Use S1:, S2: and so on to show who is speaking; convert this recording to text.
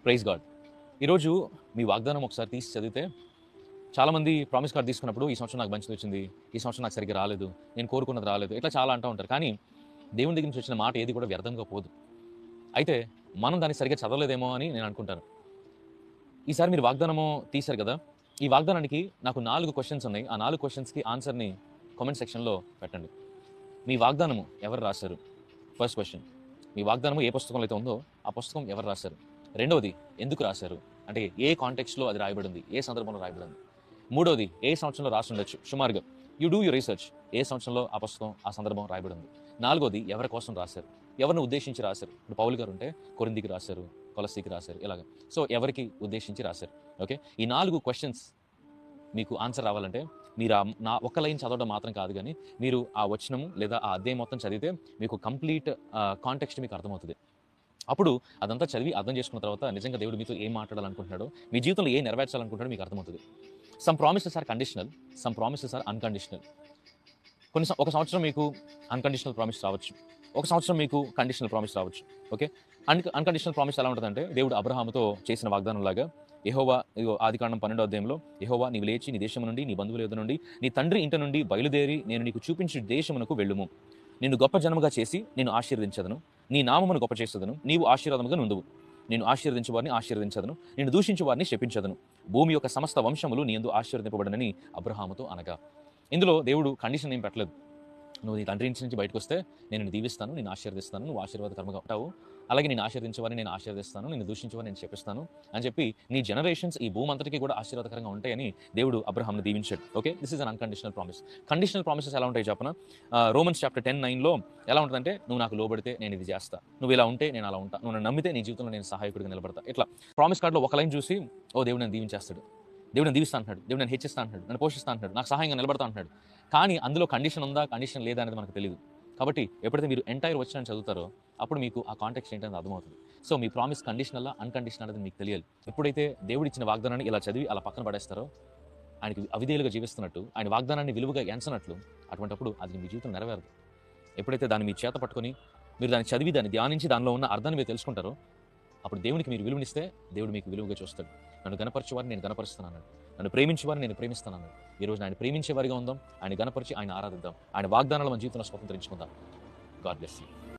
S1: Praise God. ఈరోజు మీ వాగ్దానం ఒకసారి తీసి చదివితే చాలామంది ప్రామిస్ కార్డ్ తీసుకున్నప్పుడు ఈ సంవత్సరం నాకు మంచిది వచ్చింది, ఈ సంవత్సరం నాకు సరిగ్గా రాలేదు, నేను కోరుకున్నది రాలేదు, ఇట్లా చాలా అంటూ ఉంటారు. కానీ దేవుని దగ్గర నుంచి వచ్చిన మాట ఏది కూడా వ్యర్థంగా పోదు. అయితే మనం దాన్ని సరిగ్గా చదవలేదేమో అని నేను అనుకుంటాను. ఈసారి మీరు వాగ్దానము తీశారు కదా, ఈ వాగ్దానానికి నాకు 4 క్వశ్చన్స్ ఉన్నాయి. ఆ 4 క్వశ్చన్స్కి ఆన్సర్ని కామెంట్ సెక్షన్లో పెట్టండి. మీ వాగ్దానము ఎవరు రాశారు? ఫస్ట్ క్వశ్చన్, మీ వాగ్దానము ఏ పుస్తకంలో అయితే ఉందో ఆ పుస్తకం ఎవరు రాశారు? రెండవది, ఎందుకు రాశారు? అంటే ఏ కాంటెక్స్లో అది రాయబడింది, ఏ సందర్భంలో రాయబడింది? మూడవది, ఏ సంవత్సరంలో రాసి ఉండొచ్చు సుమారుగా? యూ డూ యూర్ రీసెర్చ్, ఏ సంవత్సరంలో ఆ పుస్తకం ఆ సందర్భం రాయబడింది? నాలుగోది, ఎవరి కోసం రాశారు, ఎవరిని ఉద్దేశించి రాశారు? ఇప్పుడు పౌలు గారు ఉంటే కొరింథీకి రాశారు, కొలస్సీకి రాశారు, ఇలాగ. సో ఎవరికి ఉద్దేశించి రాశారు? ఓకే, ఈ 4 క్వశ్చన్స్ మీకు ఆన్సర్ రావాలంటే మీరు నా ఒక లైన్ చదవడం మాత్రం కాదు, కానీ మీరు ఆ వచనము లేదా ఆ అధ్యాయం మొత్తం చదివితే మీకు కంప్లీట్ కాంటెక్స్ట్ మీకు అర్థమవుతుంది. అప్పుడు అదంతా చదివి అర్థం చేసుకున్న తర్వాత నిజంగా దేవుడు మీతో ఏం మాట్లాడాలనుకుంటున్నాడో, మీ జీవితంలో ఏం నెరవేర్చాలనుకుంటాడో మీకు అర్థమవుతుంది. Some promises are conditional, some promises are unconditional. ఒక సంవత్సరం మీకు అన్కండిషనల్ ప్రామిస్ రావచ్చు, ఒక సంవత్సరం మీకు కండిషనల్ ప్రామిస్ రావచ్చు. ఓకే, అన్కండిషనల్ ప్రామిస్ ఎలా ఉంటుందంటే, దేవుడు అబ్రహాముతో చేసిన వాగ్దానం లాగా, యెహోవా ఆదికాండం 12వ అధ్యాయంలో, యెహోవా నీవు లేచి నీ దేశం నుండి, నీ బంధువుల యొద్ద నుండి, నీ తండ్రి ఇంటి నుండి బయలుదేరి నేను నీకు చూపించే దేశమునకు వెళ్ళుము. నిన్ను గొప్ప జనముగా చేసి నేను ఆశీర్వదించదను, నీ నామమును గొప్ప చేసేదను, నీవు ఆశీర్వాదముగా నుండువు. నేను ఆశీర్వదించు వారిని ఆశీర్వదించదను, నేను దూషించు వారిని శపించదను. భూమి యొక్క సమస్త వంశములు నీ యందు ఆశీర్వదింపబడనని అబ్రహాముతో అనగా. ఇందులో దేవుడు కండిషన్ ఏం పెట్టలేదు. నువ్వు నీ తండ్రి ఇంటి నుంచి బయటకు వస్తే నేను నిన్ను దీవిస్తాను, నేను ఆశీర్వదిస్తాను, నువ్వు ఆశీర్వాదకరంగా ఉంటావు, అలాగే నేను ఆశీర్వదించేవారిని నేను ఆశీర్వదిస్తాను, నేను దూషించేవారిని నేను చెప్పిస్తాను అని చెప్పి నీ జనరేషన్స్ ఈ భూమి అంతటికి కూడా ఆశీర్వాదకరంగా ఉంటాయని దేవుడు అబ్రహాంను దీవించాడు. Okay, this is an unconditional promise. Conditional promises ఎలా ఉంటాయి చెప్పనా? రోమన్స్ చాప్టర్ 10:9లో ఎలా ఉంటుందంటే, నువ్వు నాకు లోబడితే నేను ఇది చేస్తా, నువ్వు ఇలా ఉంటే నేను అలా ఉంటా, నువ్వు నన్ను నమ్మితే నీ జీవితంలో నేను సహాయకుడిగా నిలబడతా. ఇట్లా ప్రామిస్ కార్డులో ఒక లైన్ చూసి, ఓ దేవుడు నేను దీవించేస్తాడు, దేవుడు నేను దీవిస్తా అంటున్నాడు, దేవుడు నేను హెచ్చిస్తా అంటున్నాడు, నన్ను పోషిస్తా అంటున్నాడు, నాకు సహాయంగా నిలబడతా అంటున్నాడు. కానీ అందులో కండిషన్ ఉందా, కండిషన్ లేదా అనేది మనకు తెలియదు. కాబట్టి ఎప్పుడైతే మీరు ఎంటైర్ వచనాన్ని చదువుతారో అప్పుడు మీకు ఆ కాంటెక్స్ట్ ఏంటనేది అర్థమవుతుంది. సో మీ ప్రామిస్ కండిషనల్లా అన్కండిషనల్ అనేది మీకు తెలియాలి. ఎప్పుడైతే దేవుడు ఇచ్చిన వాగ్దానాన్ని ఇలా చదివి అలా పక్కన పడేస్తారో, ఆయనకి అవిధేయులుగా జీవిస్తున్నట్టు, ఆయన వాగ్దానాన్ని విలువగా ఎంచనట్లు, అటువంటిప్పుడు అది మీ జీవితం నెరవేరదు. ఎప్పుడైతే దాన్ని మీ చేత పట్టుకొని మీరు దాన్ని చదివి దాన్ని ధ్యానించి దానిలో ఉన్న అర్థాన్ని మీరు తెలుసుకుంటారో, అప్పుడు దేవునికి మీరు విలువనిస్తే దేవుడు మీకు విలువగా చూస్తాడు. నన్ను గణపరిచేవారిని నేను గణపరుస్తున్నాను, నన్ను ప్రేమించేవారిని నేను ప్రేమిస్తాను. ఈ రోజు ఆయన ప్రేమించేవారిగా ఉందాం, ఆయన గణపరిచి ఆయన ఆరాధిద్దాం, ఆయన వాగ్దానాలు మన జీవితంలో స్వతంత్రించుకుందాం. God bless you.